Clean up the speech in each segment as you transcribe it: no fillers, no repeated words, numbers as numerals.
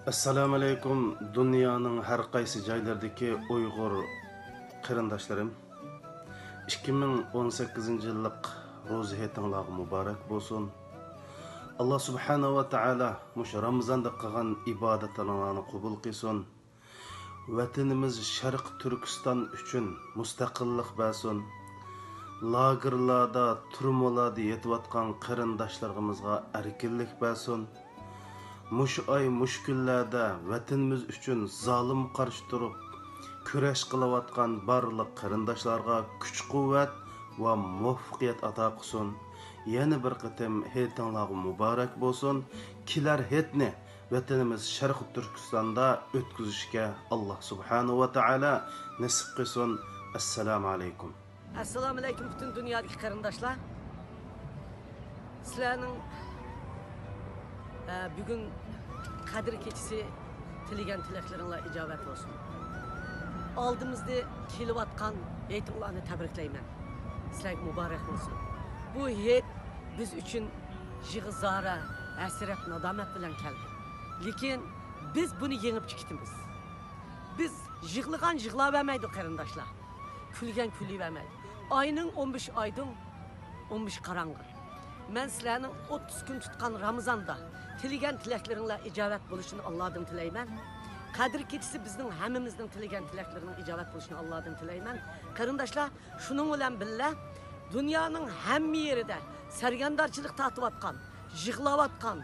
Assalamu alaikum dünyanın her qaysı joylaridagi Uyg'ur qarindoshlarım. 2018 yillik ro'za hayitinglar muborak bo'lsin. Allah subhanahu va taala mush Ramazonda qilgan ibodatlarni qabul qilsin. Vatanimiz Sharq Turkiston uchun mustaqillik bersin. Lagerlarda, turmalarda yetayotgan qarindoshlarımizga erkinlik bersin. Muş ay müşküllerde vatanimiz üçün zalim qarşı turib kurash qilayotgan barliq qarindoshlarga kuch quvvat va muvaffaqiyat ato qilsin. Yana bir qatam hayitlar muborak bo'lsin. Kelar hayitni vatanimiz Sharq Turkistonda o'tkazishga Alloh subhanahu va taala nasib qilsin. Assalomu alaykum. Assalomu alaykum bütün dünyadaki qarindoshlar. Sizlarning bugün Kadir keçisi tilagan tilaklaringlar ijobat bo'lsin. Oldimizda kelayotgan hayitlarni tabriklayman. Sizlarga muborak bo'lsin. Bu hayit biz uchun yig'izora, hasrat, nadomat bilan keldi. Lekin biz buni yengib chiqdimiz. Biz yig'lavermaydi qarindoshlar. Kulgan kulavermaydi. Ayning 15 oydin 15 qarang'i. Men sizlarning 30 kun tutgan Ramazonda tilagan tilaklaringlar ijobat bo'lishini Allohdan tilayman. Qadr kechisi bizning hammamizning tilagan tilaklarining ijobat bo'lishini Allohdan tilayman. Qarindoshlar, shuning bilan birga dunyoning hamma yerida sargandorchilik tortayotgan, yig'layotgan,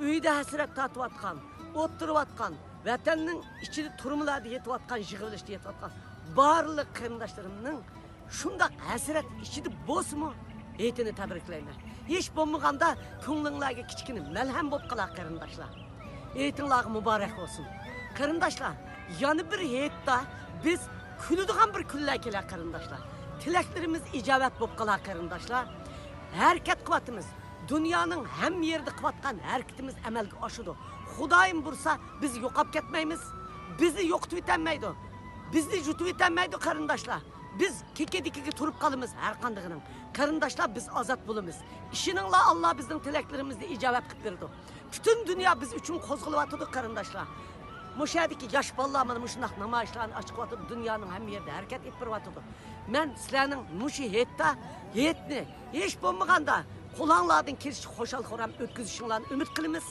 uyda hasrat tortayotgan, o'tirayotgan, vatanning ichida turmalarda yetayotgan, yig'ilishda yetayotgan barliq qarindoshlarimning shunday hasrat ichida bo'lsinmi? Eytini tabriklayman. Hiç bo'lmaganda ko'nglinglarga kichkina malham bo'lib qolar qarindoshlar. Eytinglar muborak bo'lsin. Qarindoshlar, yana bir hayitda biz kuladigan bir kunlar kelar qarindoshlar. Tilaklarimiz ijobat bo'lib qolar qarindoshlar. Harakat qilyapmiz. Dunyoning hamma yerida qilayotgan harakatimiz amalga oshadi. Xudoyim bursa biz yo'qolib ketmaymiz. Bizni yo'qitib o'tmaydi. Bizni yutib o'tmaydi qarindoshlar. Biz kekedikiga turib qolamiz har qandig'ining. Qarindoshlar biz ozod bo'lamiz. Ishininglar Alloh bizning tilaklarimizni ijobat qilib berdi. Butun dunyo biz uchun qo'zg'alyapti qarindoshlar. Mushadiki yosh bolalar mana shunday namoyishlarni ochib dunyoning hamma yerida harakat etib boryapti. Men sizlarning mushi hayitni hech bo'lmaganda qo'linglardan kelish xo'shal-xo'ram o'tkazishinglarni umid qilamiz.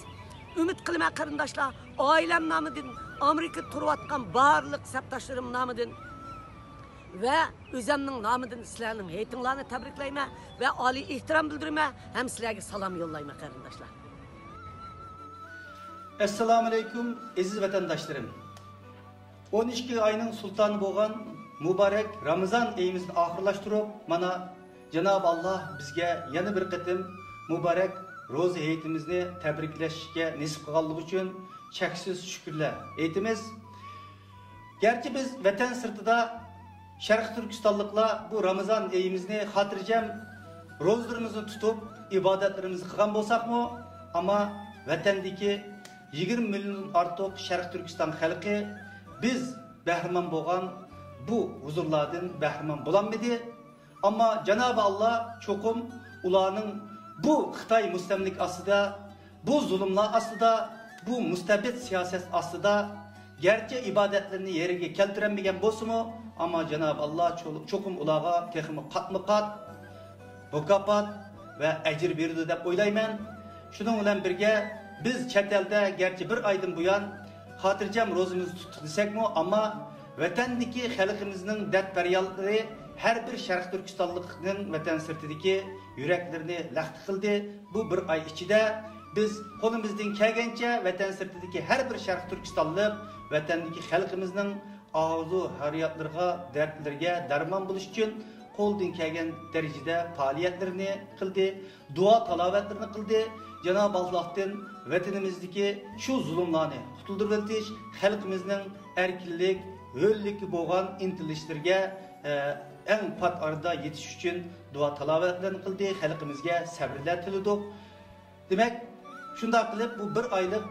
Umid qilaman qarindoshlar, oilam nomidan, Amerikada turayotgan barliq sabdoshlarim nomidan ve özümün namıdın sizlerinin heyetinlerini tebriklayma ve ali ihtiram bildirme hem sizlerine salam yollayma kardeşler. Esselamu Aleyküm aziz vatandaşlarım. 12 ayının sultanı boğan mübarek Ramazan ayımızı ahırlaştırıp mana Cenab-ı Allah bizge yana bir kıtım mübarek roza heyetimizni tebrikleşke nisip kıldığı için çeksiz şükürler eytimiz. Gerçi biz vatan sırtıda Şarkı Türkistanlıkla bu Ramazan ayımızını hatırlayacağım rozlarımızı tutup ibadetlerimizi kılan bolsak mı? Ama vatandaki 20 milyon artık Şarkı Türkistan halkı biz bahriman boğan bu huzurlardan bahriman bulanmadı. Ama Cenab-ı Allah çokum ulanın bu Xitay müstemlik aslında, bu zulümler aslında, bu müstebit siyaset aslında gerçi ibadetlerini yerine keltiremegen bolsun mu? Ama Cenab-ı Allah çokum ulağa texmi qatmı-qat, mukafat ve ecir berdi dep oylayman. Şunun bilan birge biz chet elde gerçi bir aydan buyan xotirjam rozimizni tutdik desakmi, ama vatandagi xalqimizning dard faryodlari her bir Sharq Turkistonlikning vatan sirtidagi yuraklarni laxt qildi. Bu bir ay ichida biz qo'limizdan kelgancha vatan sirtidagi her bir Sharq Turkistonlik vatandagi xalqimizning ağzı hariyatlarga, dertlerge derman buluş için qo'ldan kelgan darajada faoliyatlarni qildi, dua talovatlarini qildi. Cenab-ı Allah'tan vatanimizdagi shu zulmlarni qutuldirib o'tish, xalqimizning erkinlik, höllikki bo'lgan intilishlarga eng pat arada yetish uchun duo talovatlarni qildi, xalqimizga sabrlar tiladi. Demak, shunday qilib bu bir oylik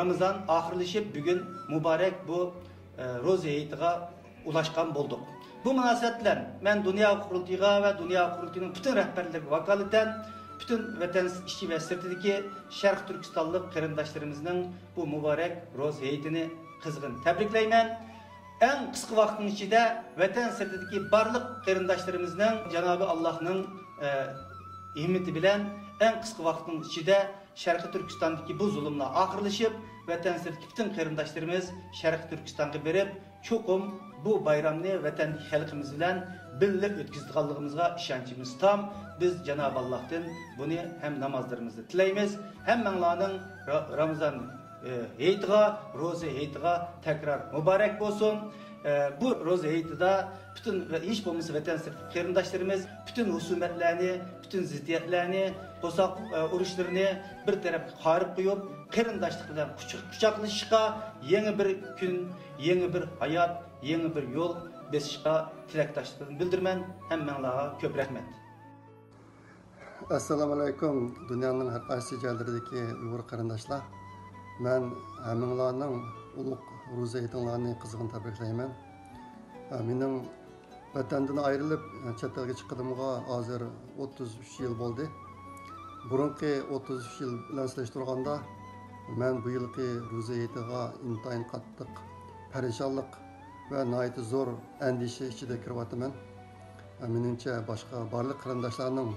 Ramazan oxirlashib, bugun muborak bu ro'za hayitiga ulashgan bo'ldik. Bu munosabat bilan men Dunyo qurultiyiga va Dunyo qurultiyining butun rahbarlariga vakolatan bütün vatan içi ve sırtındaki Şarkı Türkistanlık qarindoshlarimizning bu mübarek ro'z hayitini qizg'in tabriklayman. En qisqa vaqtning ichida vatan sirtidagi barliq qarindoshlarimizning Janobi Allohning himmati bilan en qisqa vaqtning ichida Sharqi Turkistondagi bu zulmlar oxirlashib, vatan sirtidagi bütün qarindoshlarimiz Sharqi Turkistonga berib, cho'qim bu bayramni vatandagi xalqimiz bilan birga o'tkazganligimizga ishonchimiz tam. Biz Cenab-ı Allah'tan bunu hem namazlarımızda tilaymiz, hem menlarning Ramazan hayitiga, ro'za hayitiga tekrar mübarek olsun. Bu ro'za hayitida bütün hiç bo'lmasa vatan sirtidagi qarindoshlarimiz bütün husumatlarni, bütün ziddiyatlarni, qo'saq urushlarini bir tarafga qarib qo'yib, qarindoshlik bilan quchoqlashishga, yangi bir kun, yangi bir hayot, yangi bir yo'l besishga tilakdoshligimni bildirman. Hammalarga ko'p rahmat. Assalamu alaykum. Dünyanın her qaysi joylaridagi Uyg'ur qarindoshlar. Men hammalarning ulug' ro'za hayitlarini qizg'in tabriklayman. Mening vatandan ayrilib chet elga chiqqanimga hozir 33 yil bo'ldi. Burungi 33 yil bilan solishtirganda men bu yilgi ro'za hayitiga intayin qattiq parishonlik va nihoyat zo'r andisha ichida kiryapman. Meningcha boshqa barliq qarindoshlarning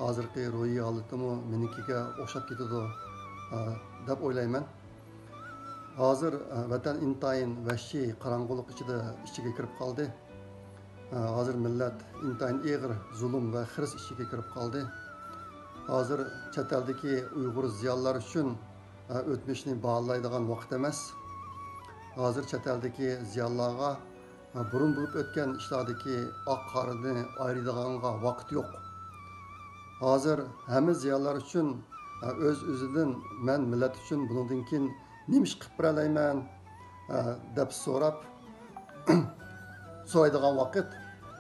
hozirgi ro'yi holatimi menikiga o'xshab ketadi deb o'ylayman. Hozir vatan intayin vahshiy qorong'ulik ichiga kirib qoldi. Hozir millat intayin og'ir zulm va xirs ichiga kirib qoldi. Hozir chet eldagi Uyg'ur ziyolilar uchun o'tmishni baholaydigan vaqt emas. Hozir chet eldagi ziyolilarga burun bo'lib o'tgan ishlardagi oq qorini ayiradiganға vaqt yo'q. Hozir hamma ziyolilar uchun o'z-o'zidan men millat uchun bundan keyin nima ish qilib beralayman deb so'raydigan vaqt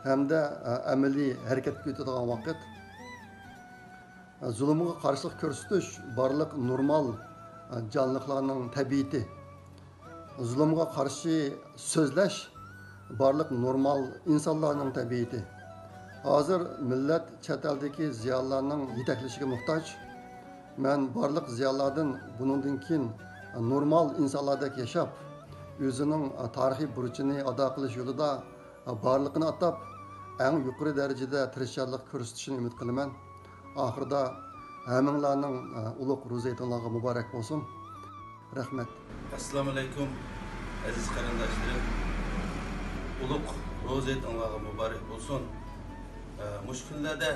hamda amaliy harakatga o'tadigan vaqt. Zulmga qarshilik ko'rsatish barliq normal jonliqlarning tabiati. Zulmga qarshi so'zlash barliq normal insonlarning tabiati. Hozir millat chet eldagi ziyolilarning yetaklashiga muhtoj. Men barliq ziyolilardan bundan keyin normal insonlardek yashab, o'zining tarixiy burchini ado qilish yo'lida barliqni atab, eng yuqori darajada tirishchilik ko'rsatishini umid qilaman. Oxirida hammanglarning ulug' ro'za hayitlaringiz muborak bo'lsin. Rahmat. Assalomu alaykum aziz qarindoshlarim. Ulug' ro'za hayitlaringiz muborak bo'lsin. Müşküllerde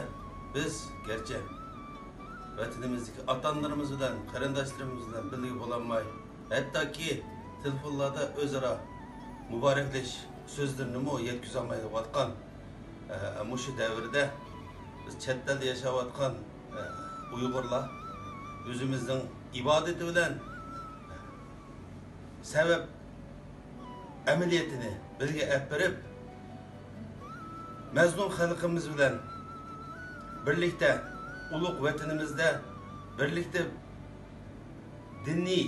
biz gerçi vatanimizdeki atanlarımız bilen, qarindoshlarimiz bilen birlik bo'lamay, hatta ki telefonlarda o'zaro muboraklesh so'zlarini yetkazolmaydi vatkan mushu davrda biz chet elda yashayotgan Uyg'urlar o'zimizning ibodati bilan sebep ameliyatini birga olib berib mazlum xalqimiz bilan birlikte ulug' vatanimizda birlikte diniy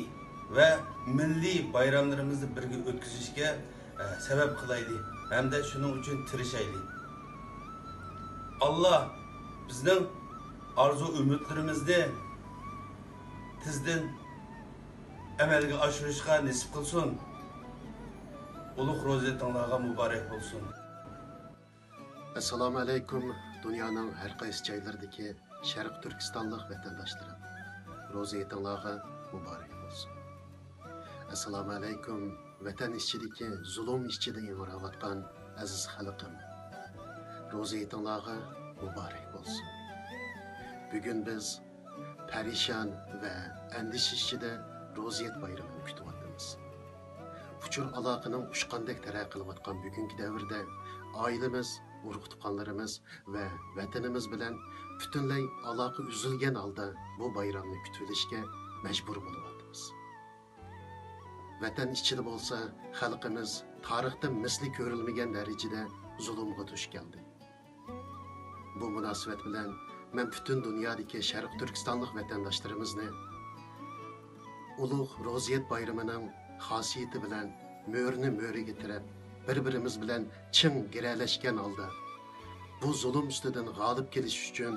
ve milliy bayramlarimizni birga o'tkazishga sebep qilaylik hamda shuning uchun tirishaylik. Allah bizning arzu umidlarimizni tizdan amalga oshirishga nasib qilsin. Ulug' ro'za hayitlaringiz muborak bo'lsin. Assalamu alaykum. Dünyanın her qaysi joylaridagi Sharq Turkistonlik vatandoshlarım. Ro'za hayitlaringiz muborak bo'lsin. Assalomu alaykum. Vatan ichidagi zulm ichida yig'rayotgan aziz xalqim. Ro'za hayitlaringiz muborak bo'lsin. Bugun biz parishon va andish ichida ro'za hayit bayramini kutyapmiz. Uçur aloqaning ushqandek taraqqilayotgan bugungi davrda oilamiz, urug' tuqqanlarimiz ve vatanimiz bilan butunlay aloqa uzilgan holda bu bayramni kutilishga majbur bo'lyapmiz. Vatan ichida bo'lsa, xalqimiz tarixda misli ko'rilmagan darajada zulmga duch keldi. Bu munosabat bilan men butun dunyodagi Sharq Turkistonlik vatandoshlarimizni ulug' Ro'ziyat bayramining xosiyati bilan mo'rni mo'riga tirab, bir-birimiz bilan chin giralashgan holda bu zulm ustidan g'olib kelish uchun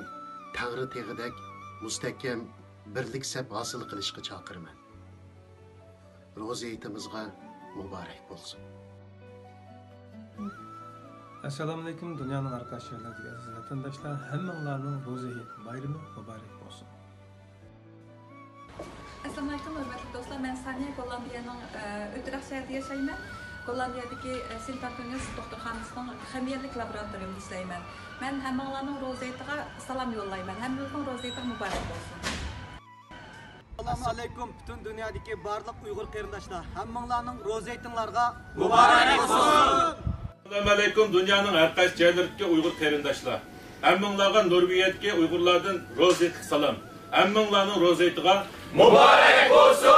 Tangri teg'idek mustahkam birlik sap hosil qilishga chaqiraman. Ro'ziyatimizga muborak bo'lsin. Assalomu alaykum dunyoning arkadaşlarıdagi aziz vatandoshlar, hammanglarning Ro'ziyat bayrami muborak bo'lsin. Assalomu alaykum hurmatli do'stlar, men Saniya Gollandiyaning Utrecht shahrida yashayman. Gollandiyadagi Sint Antonius doktorxonasining ximiyalik laboratoriyasida ishlayman. Men hammanglarning Ro'ziyatiga salom yo'llayman. Hammanglarning Ro'ziyati muborak bo'lsin. Assalomu alaykum butun dunyodagi barliq Uyg'ur qarindoshlar. Hammanglarning Ro'ziyatinglarga muborak bo'lsin. Assalomu alaykum dunyoning har qaysi joylaridagi Uyg'ur qarindoshlar. Hammanglarga Norvegiyadagi Uyg'urlardan Ro'ziyat salom. Hammanglarning Ro'ziyatiga muborak bo'lsin.